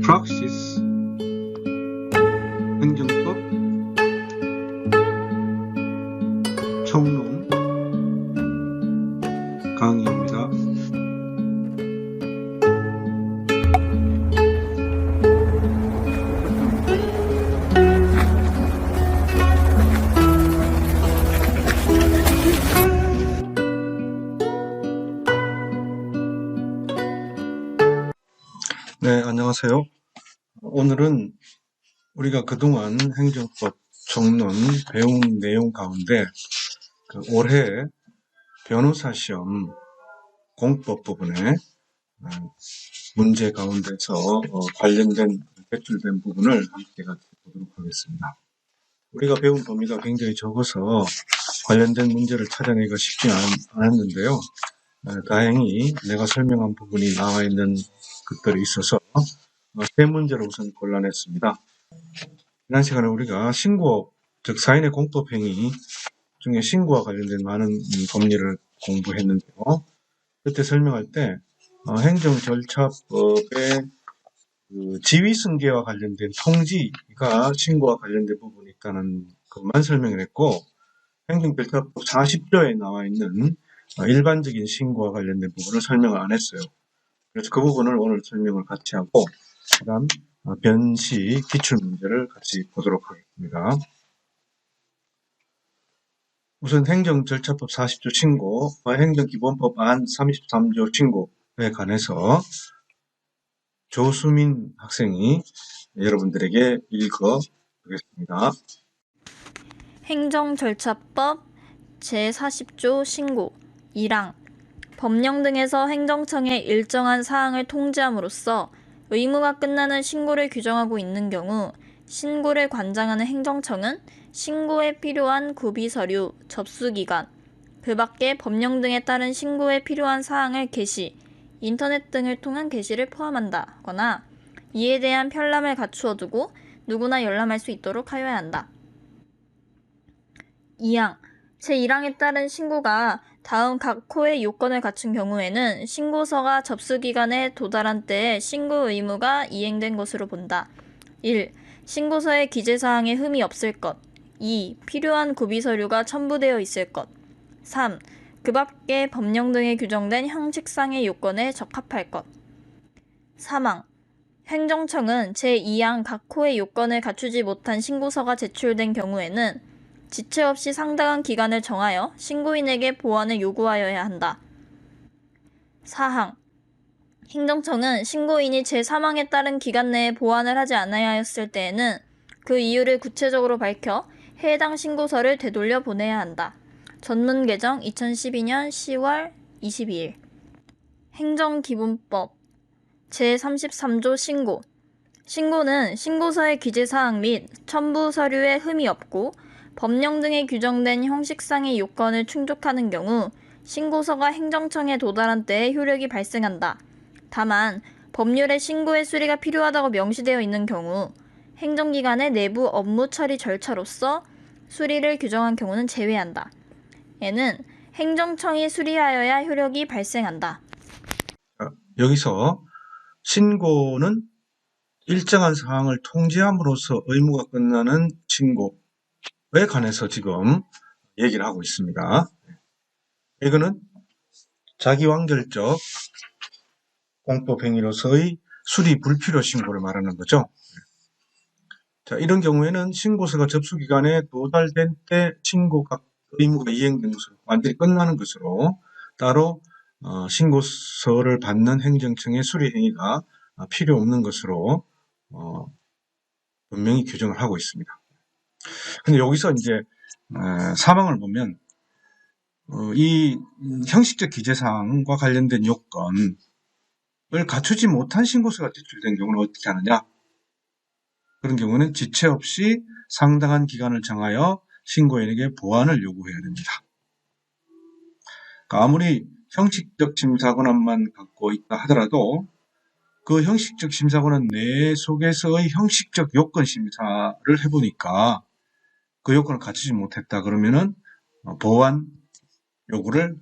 프락시스 행정법 총론 강의입니다. 네, 안녕하세요. 오늘은 우리가 그동안 행정법 총론 배운 내용 가운데 올해 변호사 시험 공법 부분에 문제 가운데서 관련된 배출된 부분을 함께 같이 보도록 하겠습니다. 우리가 배운 범위가 굉장히 적어서 관련된 문제를 찾아내기가 쉽지 않았는데요. 다행히 내가 설명한 부분이 나와 있는 것들이 있어서 세 문제를 우선 골라냈습니다. 지난 시간에 우리가 신고, 즉 사인의 공법행위 중에 신고와 관련된 많은 법리를 공부했는데요. 그때 설명할 때 행정절차법의 지위승계와 관련된 통지가 신고와 관련된 부분이 있다는 것만 설명을 했고, 행정절차법 40조에 나와 있는 일반적인 신고와 관련된 부분을 설명을 안 했어요. 그래서 그 부분을 오늘 설명을 같이 하고, 그 다음 변시 기출문제를 같이 보도록 하겠습니다. 우선 행정절차법 40조 신고와 행정기본법 안 33조 신고에 관해서 조수민 학생이 여러분들에게 읽어보겠습니다. 행정절차법 제40조 신고 1항 법령 등에서 행정청에 일정한 사항을 통지함으로써 의무가 끝나는 신고를 규정하고 있는 경우 신고를 관장하는 행정청은 신고에 필요한 구비서류, 접수기간, 그 밖에 법령 등에 따른 신고에 필요한 사항을 게시, 인터넷 등을 통한 게시를 포함한다거나 이에 대한 편람을 갖추어 두고 누구나 열람할 수 있도록 하여야 한다. 2항 제1항에 따른 신고가 다음 각 호의 요건을 갖춘 경우에는 신고서가 접수기간에 도달한 때에 신고 의무가 이행된 것으로 본다. 1. 신고서의 기재사항에 흠이 없을 것. 2. 필요한 구비서류가 첨부되어 있을 것. 3. 그 밖에 법령 등에 규정된 형식상의 요건에 적합할 것. 3항 행정청은 제2항 각 호의 요건을 갖추지 못한 신고서가 제출된 경우에는 지체 없이 상당한 기간을 정하여 신고인에게 보완을 요구하여야 한다. 4항 행정청은 신고인이 제3항에 따른 기간 내에 보완을 하지 않아야했을 때에는 그 이유를 구체적으로 밝혀 해당 신고서를 되돌려 보내야 한다. 전문 개정 2012년 10월 22일 행정기본법 제33조 신고 신고는 신고서의 기재사항 및 첨부 서류에 흠이 없고 법령 등에 규정된 형식상의 요건을 충족하는 경우 신고서가 행정청에 도달한 때에 효력이 발생한다. 다만 법률에 신고의 수리가 필요하다고 명시되어 있는 경우 행정기관의 내부 업무 처리 절차로서 수리를 규정한 경우는 제외한다. 얘는 행정청이 수리하여야 효력이 발생한다. 여기서 신고는 일정한 사항을 통지함으로써 의무가 끝나는 신고에 관해서 지금 얘기를 하고 있습니다. 이거는 자기완결적 공법행위로서의 수리 불필요 신고를 말하는 거죠. 자, 이런 경우에는 신고서가 접수기간에 도달된 때 신고가 의무가 이행된 것으로 완전히 끝나는 것으로 따로 신고서를 받는 행정청의 수리 행위가 필요 없는 것으로 분명히 규정을 하고 있습니다. 근데 여기서 이제 사망을 보면 이 형식적 기재사항과 관련된 요건을 갖추지 못한 신고서가 제출된 경우는 어떻게 하느냐? 그런 경우는 지체 없이 상당한 기간을 정하여 신고인에게 보완을 요구해야 됩니다. 그러니까 아무리 형식적 심사권한만 갖고 있다 하더라도 그 형식적 심사권은 내 속에서의 형식적 요건 심사를 해보니까 그 요건을 갖추지 못했다 그러면은 보완 요구를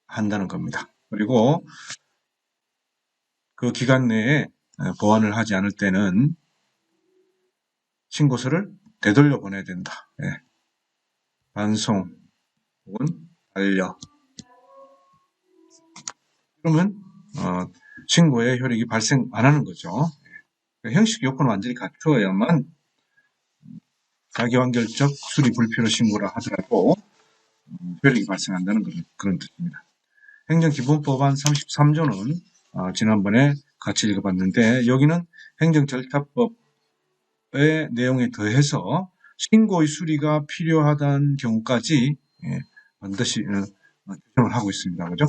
한다는 겁니다. 그리고 그 기간 내에 보완을 하지 않을 때는 신고서를 되돌려 보내야 된다. 반송 혹은 반려. 그러면 신고의 효력이 발생 안 하는 거죠. 형식 요건을 완전히 갖추어야만 자기완결적 수리 불필요 신고라 하더라도 효력이 발생한다는 그런 뜻입니다. 행정기본법안 33조는 지난번에 같이 읽어봤는데 여기는 행정절차법의 내용에 더해서 신고의 수리가 필요하다는 경우까지 반드시 규정을 하고 있습니다. 그죠?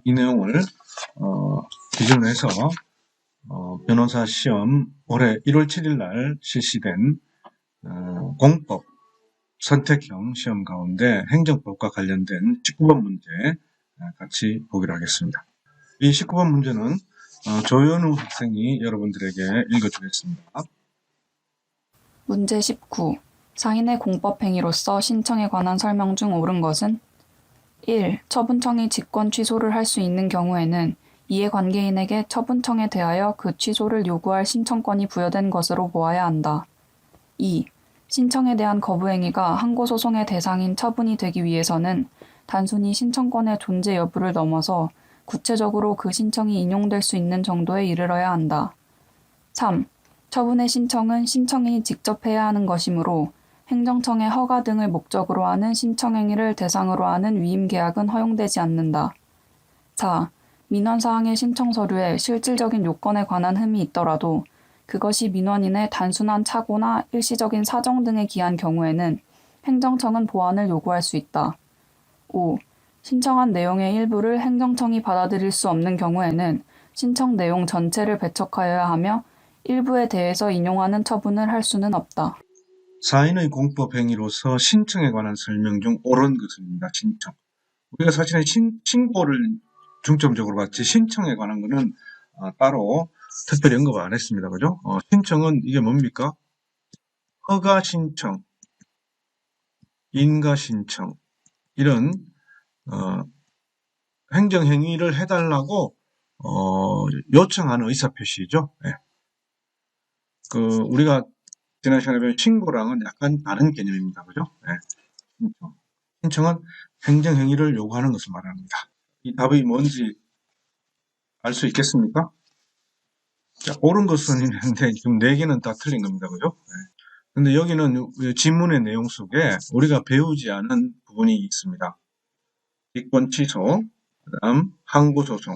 이 내용을 기준으로 해서 변호사 시험 올해 1월 7일 날 실시된 공법 선택형 시험 가운데 행정법과 관련된 19번 문제 같이 보기로 하겠습니다. 이 19번 문제는 조현우 학생이 여러분들에게 읽어주겠습니다. 문제 19. 상인의 공법행위로서 신청에 관한 설명 중 옳은 것은 1. 처분청이 직권 취소를 할 수 있는 경우에는 이해관계인에게 처분청에 대하여 그 취소를 요구할 신청권이 부여된 것으로 보아야 한다. 2. 신청에 대한 거부행위가 항고소송의 대상인 처분이 되기 위해서는 단순히 신청권의 존재 여부를 넘어서 구체적으로 그 신청이 인용될 수 있는 정도에 이르러야 한다. 3. 처분의 신청은 신청인이 직접 해야 하는 것이므로 행정청의 허가 등을 목적으로 하는 신청행위를 대상으로 하는 위임계약은 허용되지 않는다. 4. 민원사항의 신청서류에 실질적인 요건에 관한 흠이 있더라도 그것이 민원인의 단순한 착오나 일시적인 사정 등에 기한 경우에는 행정청은 보완을 요구할 수 있다. 5. 신청한 내용의 일부를 행정청이 받아들일 수 없는 경우에는 신청 내용 전체를 배척하여야 하며 일부에 대해서 인용하는 처분을 할 수는 없다. 사인의 공법행위로서 신청에 관한 설명 중 옳은 것입니다. 신청. 우리가 사실은 신고를 중점적으로 봤지 신청에 관한 거는 따로 특별히 언급을 안 했습니다. 그죠? 신청은 이게 뭡니까? 허가 신청, 인가 신청 이런 행정행위를 해달라고 요청하는 의사표시죠. 우리가 지난 시간에 배운 신고랑은 약간 다른 개념입니다. 그죠? 신청. 신청은 행정행위를 요구하는 것을 말합니다. 이 답이 뭔지 알 수 있겠습니까? 자, 옳은 것은 있는데 지금 4개는 다 틀린 겁니다. 그죠? 근데 여기는 지문의 내용 속에 우리가 배우지 않은 부분이 있습니다. 직권 취소, 그 다음 항고소송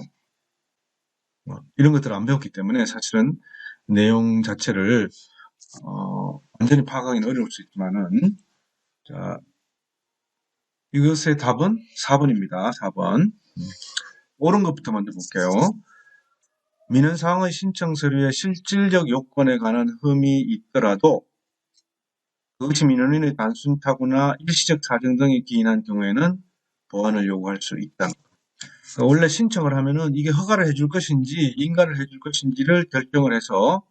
이런 것들을 안 배웠기 때문에 사실은 내용 자체를 완전히 파악하기는 어려울 수 있지만은 자, 이것의 답은 4번입니다. 4번. 옳은 것부터 먼저 볼게요. 민원사항의 신청 서류에 실질적 요건에 관한 흠이 있더라도 그것이 민원인의 단순 타구나 일시적 사정 등에 기인한 경우에는 보완을 요구할 수 있다. 원래 신청을 하면은 이게 허가를 해줄 것인지 인가를 해줄 것인지를 결정을 해서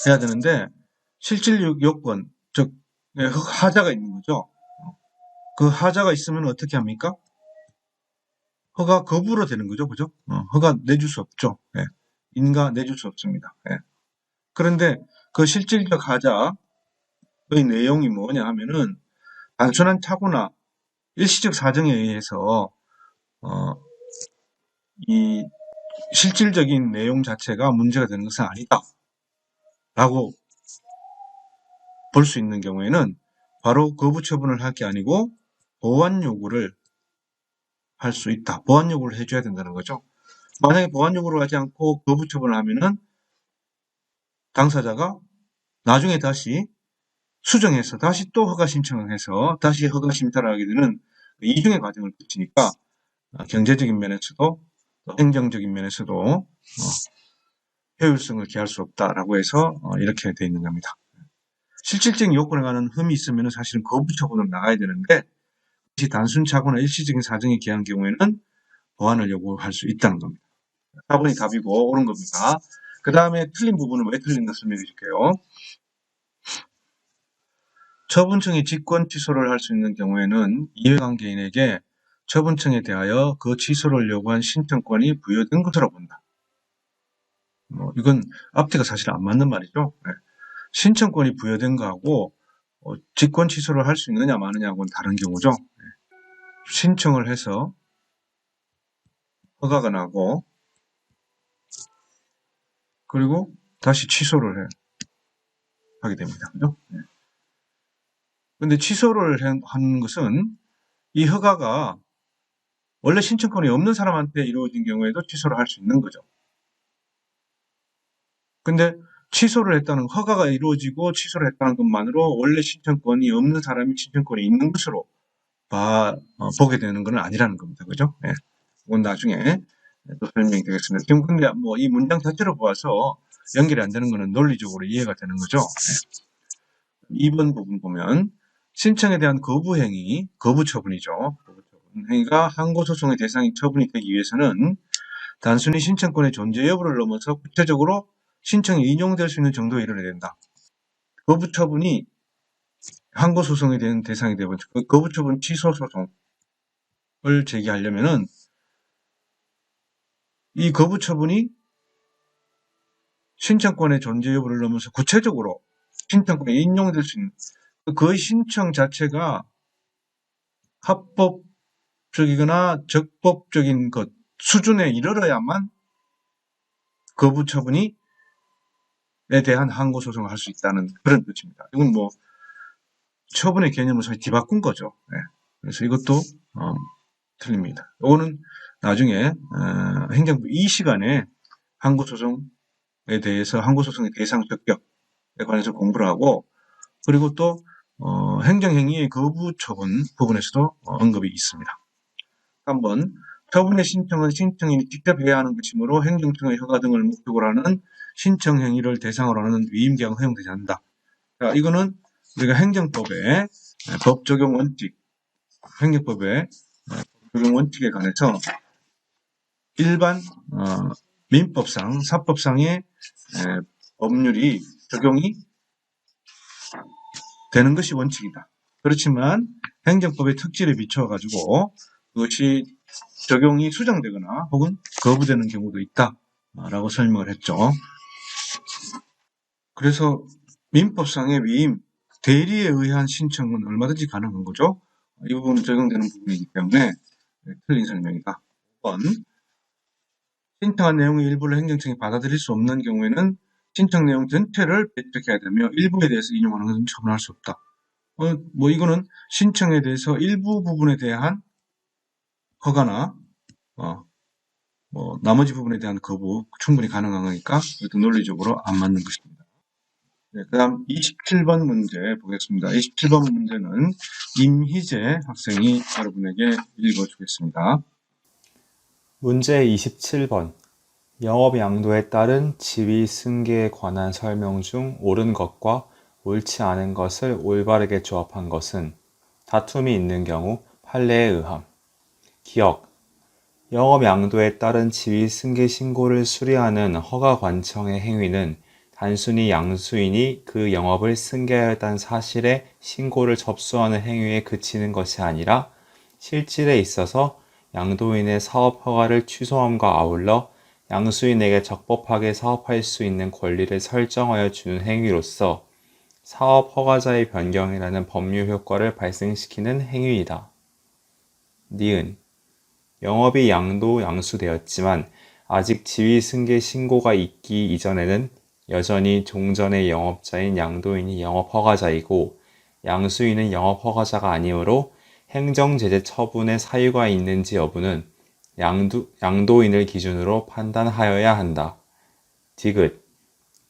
해야 되는데 실질적 요건, 즉 하자가 있는 거죠. 그 하자가 있으면 어떻게 합니까? 허가 거부로 되는 거죠. 그죠? 허가 내줄 수 없죠. 인가 내줄 수 없습니다. 그런데 그 실질적 하자의 내용이 뭐냐 하면은 단순한 착오나 일시적 사정에 의해서 이 실질적인 내용 자체가 문제가 되는 것은 아니다 라고 볼 수 있는 경우에는 바로 거부 처분을 할 게 아니고 보완 요구를 할 수 있다. 보완 요구를 해줘야 된다는 거죠. 만약에 보완 요구를 하지 않고 거부 처분을 하면은 당사자가 나중에 다시 수정해서 다시 또 허가 신청을 해서 다시 허가 심사를 하게 되는 이중의 과정을 거치니까 경제적인 면에서도 행정적인 면에서도 효율성을 기할 수 없다라고 해서 이렇게 되어 있는 겁니다. 실질적인 요건에 관한 흠이 있으면 사실은 거부 처분으로 나가야 되는데 혹시 단순 착오나 일시적인 사정에 기한 경우에는 보완을 요구할 수 있다는 겁니다. 4번이 답이고 옳은 겁니다. 그 다음에 틀린 부분은 왜 틀린가 설명해 줄게요. 처분청이 직권 취소를 할 수 있는 경우에는 이해관계인에게 처분청에 대하여 그 취소를 요구한 신청권이 부여된 것으로 본다. 이건 앞뒤가 사실 안 맞는 말이죠. 네. 신청권이 부여된 거하고 직권 취소를 할 수 있느냐 마느냐하고는 다른 경우죠. 네. 신청을 해서 허가가 나고 그리고 다시 취소를 하게 됩니다. 그죠? 네. 근데 취소를 한 것은 이 허가가 원래 신청권이 없는 사람한테 이루어진 경우에도 취소를 할 수 있는 거죠. 근데 취소를 했다는 허가가 이루어지고 취소를 했다는 것만으로 원래 신청권이 없는 사람이 신청권이 있는 것으로 보게 되는 건 아니라는 겁니다. 그죠? 예. 그건 나중에 또 설명이 되겠습니다. 지금 근데 이 문장 자체로 보아서 연결이 안 되는 거는 논리적으로 이해가 되는 거죠. 예. 2번 부분 보면 신청에 대한 거부 행위, 거부 처분이죠. 거부 처분 행위가 항고소송의 대상이 처분이 되기 위해서는 단순히 신청권의 존재 여부를 넘어서 구체적으로 신청이 인용될 수 있는 정도에 이르러야 된다. 거부 처분이 항고소송에 대한 대상이 되고 거부 처분 취소 소송을 제기하려면은 이 거부 처분이 신청권의 존재 여부를 넘어서 구체적으로 신청권에 인용될 수 있는 그 신청 자체가 합법적이거나 적법적인 것 수준에 이르러야만 거부 처분에 대한 항고소송을 할 수 있다는 그런 뜻입니다. 이건 처분의 개념을 사실 뒤바꾼 거죠. 네. 그래서 이것도 틀립니다. 이거는 나중에 행정부 이 시간에 항고소송에 대해서 항고소송의 대상 적격에 관해서 공부를 하고 그리고 또 행정행위의 거부 처분 부분에서도 언급이 있습니다. 한번 처분의 신청은 신청인이 직접 해야 하는 것이므로 행정청의 허가 등을 목적으로 하는 신청행위를 대상으로 하는 위임계약은 허용되지 않는다. 자, 이거는 우리가 행정법의 법 적용 원칙, 행정법의 적용 원칙에 관해서 일반 민법상, 사법상의 법률이 적용이 되는 것이 원칙이다. 그렇지만 행정법의 특질에 비춰가지고 그것이 적용이 수정되거나 혹은 거부되는 경우도 있다라고 설명을 했죠. 그래서 민법상의 위임, 대리에 의한 신청은 얼마든지 가능한 거죠. 이 부분은 적용되는 부분이기 때문에 틀린 설명이다. 5번, 신청한 내용의 일부를 행정청이 받아들일 수 없는 경우에는 신청 내용 전체를 배척해야 되며 일부에 대해서 인용하는 것은 처분할 수 없다. 이거는 신청에 대해서 일부 부분에 대한 허가나 나머지 부분에 대한 거부 충분히 가능한 거니까 이것도 논리적으로 안 맞는 것입니다. 네, 그 다음 27번 문제 보겠습니다. 27번 문제는 임희재 학생이 여러분에게 읽어주겠습니다. 문제 27번. 영업 양도에 따른 지위 승계에 관한 설명 중 옳은 것과 옳지 않은 것을 올바르게 조합한 것은 다툼이 있는 경우 판례에 의함. 기억. 영업 양도에 따른 지위 승계 신고를 수리하는 허가관청의 행위는 단순히 양수인이 그 영업을 승계하였다는 사실에 신고를 접수하는 행위에 그치는 것이 아니라 실질에 있어서 양도인의 사업 허가를 취소함과 아울러 양수인에게 적법하게 사업할 수 있는 권리를 설정하여 주는 행위로서 사업 허가자의 변경이라는 법률 효과를 발생시키는 행위이다. 니은. 영업이 양수되었지만 아직 지위 승계 신고가 있기 이전에는 여전히 종전의 영업자인 양도인이 영업 허가자이고 양수인은 영업 허가자가 아니므로 행정제재 처분의 사유가 있는지 여부는 양도인을 기준으로 판단하여야 한다. 디귿.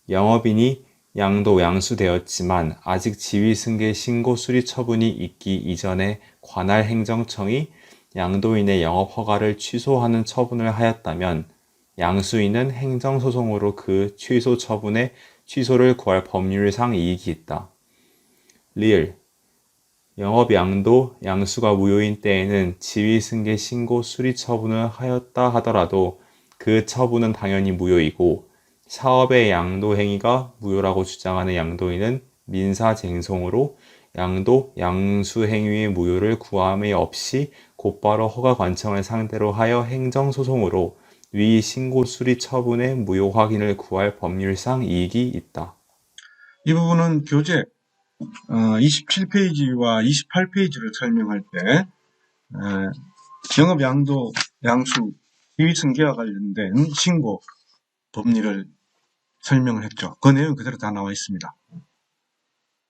영업인이 양수되었지만 아직 지위승계 신고 수리 처분이 있기 이전에 관할 행정청이 양도인의 영업 허가를 취소하는 처분을 하였다면 양수인은 행정소송으로 그 취소 처분의 취소를 구할 법률상 이익이 있다. 리을. 영업 양수가 무효인 때에는 지위승계 신고 수리 처분을 하였다 하더라도 그 처분은 당연히 무효이고 사업의 양도 행위가 무효라고 주장하는 양도인은 민사쟁송으로 양수 행위의 무효를 구함이 없이 곧바로 허가관청을 상대로 하여 행정소송으로 위 신고 수리 처분의 무효 확인을 구할 법률상 이익이 있다. 이 부분은 교재 27페이지와 28페이지를 설명할 때 영업 양도, 양수, 지위 승계와 관련된 신고 법리를 설명을 했죠. 그 내용 그대로 다 나와 있습니다.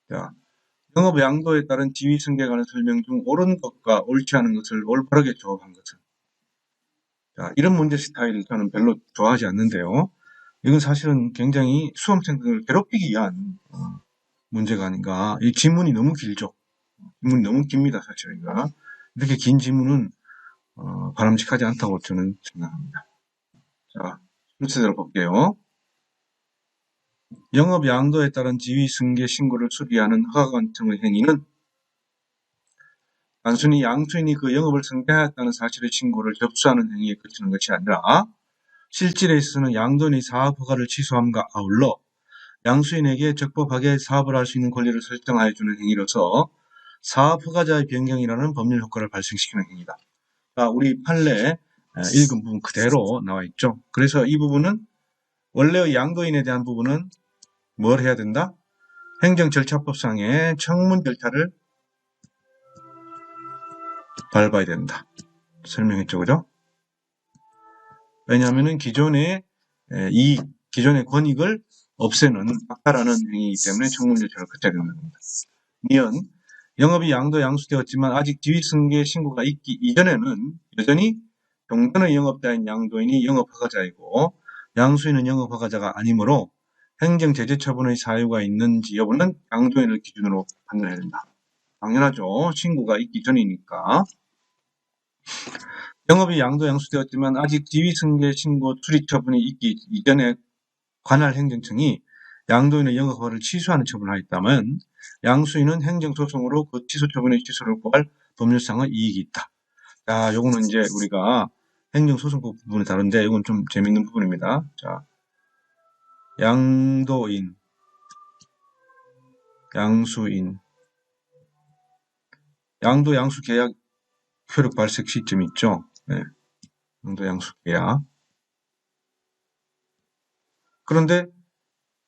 자, 영업 양도에 따른 지위 승계에 관한 설명 중 옳은 것과 옳지 않은 것을 올바르게 조합한 것은. 자, 이런 문제 스타일을 저는 별로 좋아하지 않는데요. 이건 사실은 굉장히 수험생들을 괴롭히기 위한 문제가 아닌가. 이 지문이 너무 길죠. 지문이 너무 깁니다, 사실 이거. 이렇게 긴 지문은 바람직하지 않다고 저는 생각합니다. 자, 순서대로 볼게요. 영업 양도에 따른 지위 승계 신고를 수리하는 허가관청의 행위는 단순히 양수인이 그 영업을 승계하였다는 사실의 신고를 접수하는 행위에 그치는 것이 아니라 실질에 있어서는 양도인의 사업 허가를 취소함과 아울러 양수인에게 적법하게 사업을 할 수 있는 권리를 설정하여 주는 행위로서 사업 허가자의 변경이라는 법률 효과를 발생시키는 행위다. 자, 우리 판례 읽은 부분 그대로 나와 있죠. 그래서 이 부분은 원래의 양도인에 대한 부분은 뭘 해야 된다? 행정절차법상의 청문 절차를 밟아야 된다. 설명했죠, 그죠? 왜냐하면 기존의 기존의 권익을 없애는, 박탈하는 행위이기 때문에 청문 절차를 거쳐야 되는 겁니다. 니은, 영업이 양도 양수되었지만 아직 지위승계 신고가 있기 이전에는 여전히 동전의 영업자인 양도인이 영업허가자이고 양수인은 영업허가자가 아니므로 행정제재 처분의 사유가 있는지 여부는 양도인을 기준으로 판단해야 된다. 당연하죠. 신고가 있기 전이니까. 영업이 양도 양수되었지만 아직 지위승계 신고 수리 처분이 있기 이전에 관할 행정청이 양도인의 영업허가를 취소하는 처분을 하였다면 양수인은 행정소송으로 그 취소 처분의 취소를 구할 법률상의 이익이 있다. 자, 요거는 이제 우리가 행정소송법 부분이 다른데 이건 좀 재밌는 부분입니다. 자, 양도인, 양수인, 양도 양수 계약 효력 발생 시점이 있죠. 네. 양도 양수 계약. 그런데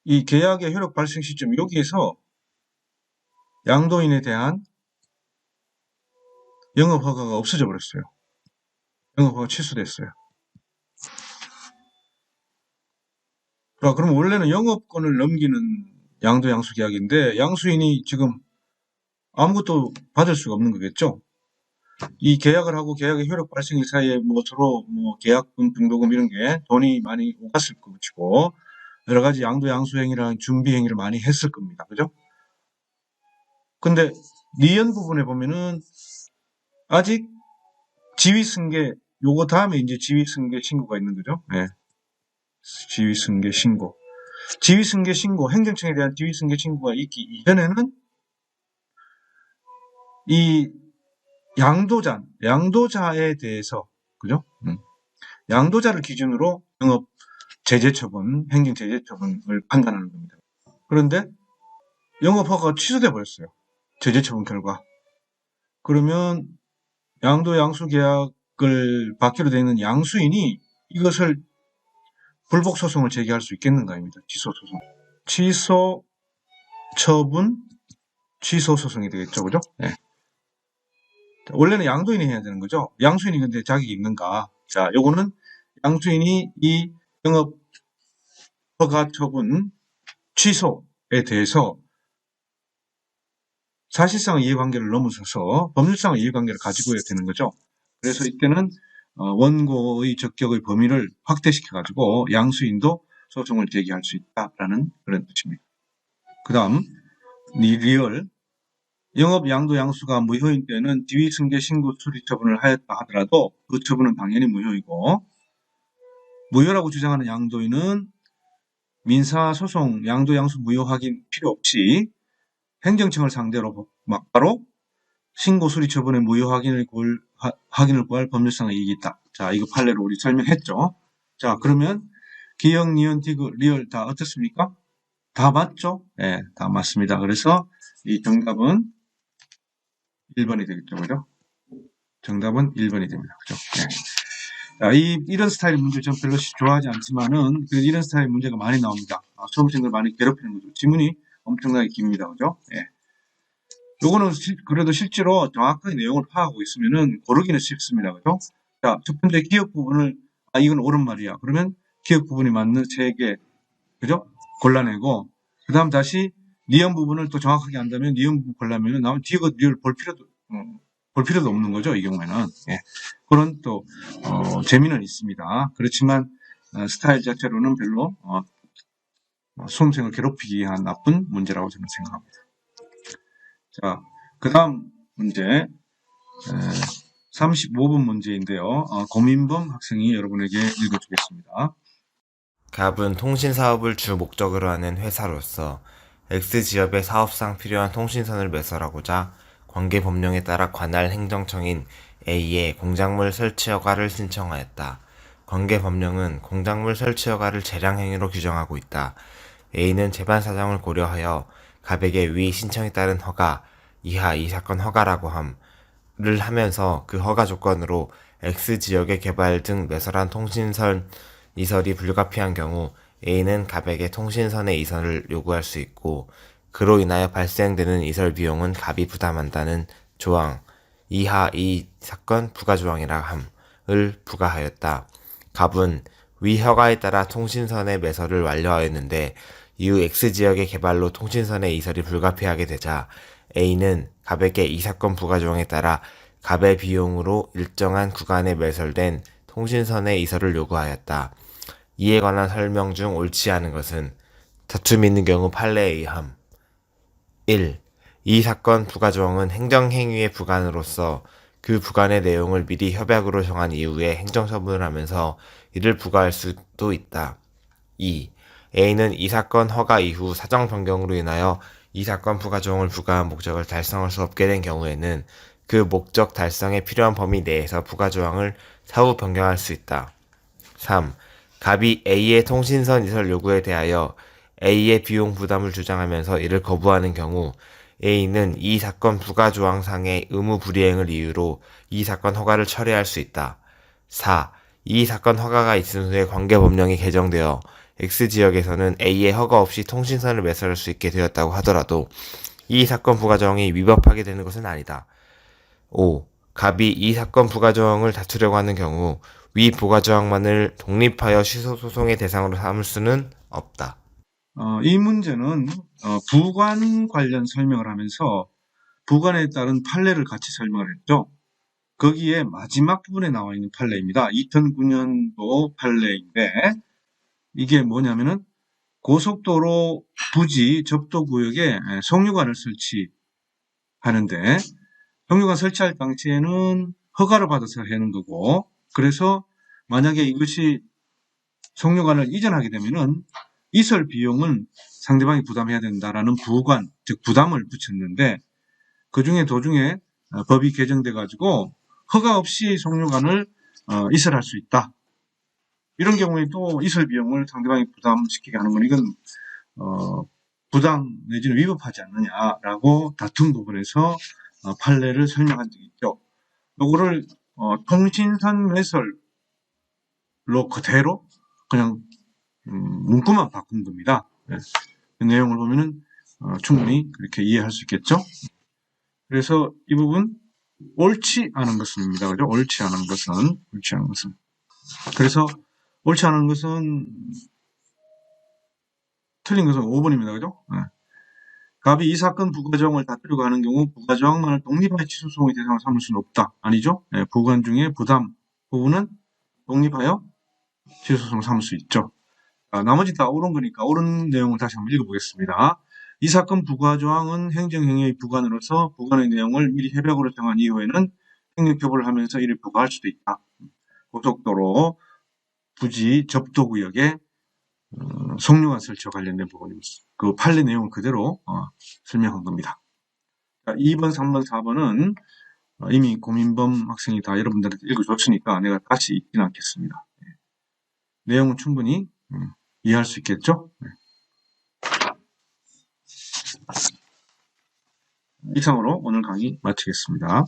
이 계약의 효력 발생 시점 여기에서 양도인에 대한 영업허가가 없어져 버렸어요. 영업허가 취소됐어요. 자, 그럼 원래는 영업권을 넘기는 양도 양수 계약인데 양수인이 지금 아무것도 받을 수가 없는 거겠죠. 이 계약을 하고 계약의 효력 발생일 사이에 서로 계약금, 등록금 이런 게 돈이 많이 오갔을 것이고 여러 가지 양도 양수 행위라는 준비 행위를 많이 했을 겁니다. 그죠? 근데 니은 부분에 보면은 아직 지위승계 요거 다음에 이제 지위승계 신고가 있는 거죠. 네. 지위승계 신고. 지위승계 신고, 행정청에 대한 지위승계 신고가 있기 이전에는 이 양도자에 대해서, 그죠? 양도자를 기준으로 영업 제재처분, 행정 제재처분을 판단하는 겁니다. 그런데 영업허가가 취소돼 버렸어요. 제재처분 결과. 그러면 양도 양수 계약을 받기로 되어 있는 양수인이 이것을 불복 소송을 제기할 수 있겠는가입니다. 취소 소송. 취소 처분, 취소 소송이 되겠죠, 그죠? 네. 원래는 양도인이 해야 되는 거죠. 양수인이 근데 자격이 있는가? 자, 요거는 양수인이 이 영업 허가 처분 취소에 대해서 사실상의 이해관계를 넘어서서 법률상의 이해관계를 가지고 해야 되는 거죠. 그래서 이때는 원고의 적격의 범위를 확대시켜가지고 양수인도 소송을 제기할 수 있다라는 그런 뜻입니다. 그 다음 리얼 영업 양도 양수가 무효인 때는 지위승계 신고 수리 처분을 하였다 하더라도 그 처분은 당연히 무효이고 무효라고 주장하는 양도인은 민사소송 양도 양수 무효 확인 필요 없이 행정청을 상대로 바로 신고 수리 처분의 무효 확인을 구할 법률상의 이익이 있다. 자, 이거 판례로 우리 설명했죠. 자, 그러면 기역, 니은, 디귿, 리얼 다 어떻습니까? 다 맞죠? 네, 다 맞습니다. 그래서 이 정답은 1번이 되겠죠. 그죠? 정답은 1번이 됩니다. 그죠? 네. 자, 이런 스타일의 문제 좀 별로 좋아하지 않지만은, 이런 스타일의 문제가 많이 나옵니다. 수험생들 많이 괴롭히는 거죠. 지문이 엄청나게 깁니다. 그죠? 예. 요거는 그래도 실제로 정확하게 내용을 파악하고 있으면은 고르기는 쉽습니다. 그죠? 자, 첫 번째 기억 부분을, 이건 옳은 말이야. 그러면 기억 부분이 맞는 3개, 그죠? 골라내고, 그 다음 다시 니은 부분을 또 정확하게 안다면 니은 부분 골라내면 나면 뒤에 를 볼 필요도 없는 거죠. 이 경우에는. 예. 그런 또, 재미는 있습니다. 그렇지만, 스타일 자체로는 별로, 수험생을 괴롭히기 위한 나쁜 문제라고 저는 생각합니다. 자, 그 다음 문제, 35번 문제인데요. 고민범 학생이 여러분에게 읽어주겠습니다. 갑은 통신사업을 주 목적으로 하는 회사로서 X지역의 사업상 필요한 통신선을 매설하고자 관계법령에 따라 관할 행정청인 A에 공작물 설치 허가를 신청하였다. 관계법령은 공작물 설치 허가를 재량행위로 규정하고 있다. A는 재반 사정을 고려하여 갑에게 위 신청에 따른 허가, 이하 이 사건 허가라고 함을 하면서 그 허가 조건으로 X지역의 개발 등 매설한 통신선 이설이 불가피한 경우 A는 갑에게 통신선의 이설을 요구할 수 있고 그로 인하여 발생되는 이설 비용은 갑이 부담한다는 조항 이하 이 사건 부가조항이라 함을 부과하였다. 갑은 위 허가에 따라 통신선의 매설을 완료하였는데 이후 X지역의 개발로 통신선의 이설이 불가피하게 되자 A는 갑에게 이 사건 부가조항에 따라 갑의 비용으로 일정한 구간에 매설된 통신선의 이설을 요구하였다. 이에 관한 설명 중 옳지 않은 것은 다툼이 있는 경우 판례에 의함. 1. 이 사건 부가조항은 행정행위의 부관으로서 그 부관의 내용을 미리 협약으로 정한 이후에 행정처분을 하면서 이를 부과할 수도 있다. 2. A는 이 사건 허가 이후 사정 변경으로 인하여 이 사건 부가조항을 부과한 목적을 달성할 수 없게 된 경우에는 그 목적 달성에 필요한 범위 내에서 부가조항을 사후 변경할 수 있다. 3. 갑이 A의 통신선 이설 요구에 대하여 A의 비용 부담을 주장하면서 이를 거부하는 경우 A는 이 사건 부가조항상의 의무 불이행을 이유로 이 사건 허가를 철회할 수 있다. 4. 이 사건 허가가 있은 후에 관계법령이 개정되어 X지역에서는 A의 허가 없이 통신선을 매설할 수 있게 되었다고 하더라도 이 사건 부가조항이 위법하게 되는 것은 아니다. 5. 갑이 이 사건 부가조항을 다투려고 하는 경우 위 부가조항만을 독립하여 취소소송의 대상으로 삼을 수는 없다. 이 문제는 부관 관련 설명을 하면서 부관에 따른 판례를 같이 설명을 했죠. 거기에 마지막 부분에 나와 있는 판례입니다. 2009년도 판례인데 이게 뭐냐면은 고속도로 부지 접도구역에 송유관을 설치하는데 송유관 설치할 당시에는 허가를 받아서 하는 거고 그래서 만약에 이것이 송유관을 이전하게 되면은 이설 비용은 상대방이 부담해야 된다라는 부관, 즉 부담을 붙였는데 그 중에 도중에 법이 개정돼 가지고 허가 없이 송유관을 이설할 수 있다. 이런 경우에 또 이설 비용을 상대방이 부담시키게 하는 건 이건 부당 내지는 위법하지 않느냐라고 다툰 부분에서 판례를 설명한 적이 있죠. 요거를 통신선 매설로 그대로 그냥 문구만 바꾼 겁니다. 네. 그 내용을 보면은 충분히 그렇게 이해할 수 있겠죠. 그래서 이 부분 옳지 않은 것입니다. 그죠? 옳지 않은 것은. 그래서 옳지 않은 것은 틀린 것은 5번입니다. 그죠? 네. 갑이 이 사건 부가조항을 다투려고 하는 경우 부가조항만을 독립하여 취소소송의 대상을 삼을 수는 없다. 아니죠? 네. 부관 중에 부담 부분은 독립하여 취소소송을 삼을 수 있죠. 나머지 다 옳은 거니까 옳은 내용을 다시 한번 읽어보겠습니다. 이 사건 부가조항은 행정행위의 부관으로서 부관의 내용을 미리 협약으로 정한 이후에는 행정처분을 하면서 이를 부과할 수도 있다. 고속도로 부지 접도구역에 송유관 설치와 관련된 부분입니다. 그 판례 내용을 그대로 설명한 겁니다. 2번, 3번, 4번은 이미 고민범 학생이 다 여러분들한테 읽어줬으니까 내가 다시 읽지는 않겠습니다. 내용은 충분히 이해할 수 있겠죠? 이상으로 오늘 강의 마치겠습니다.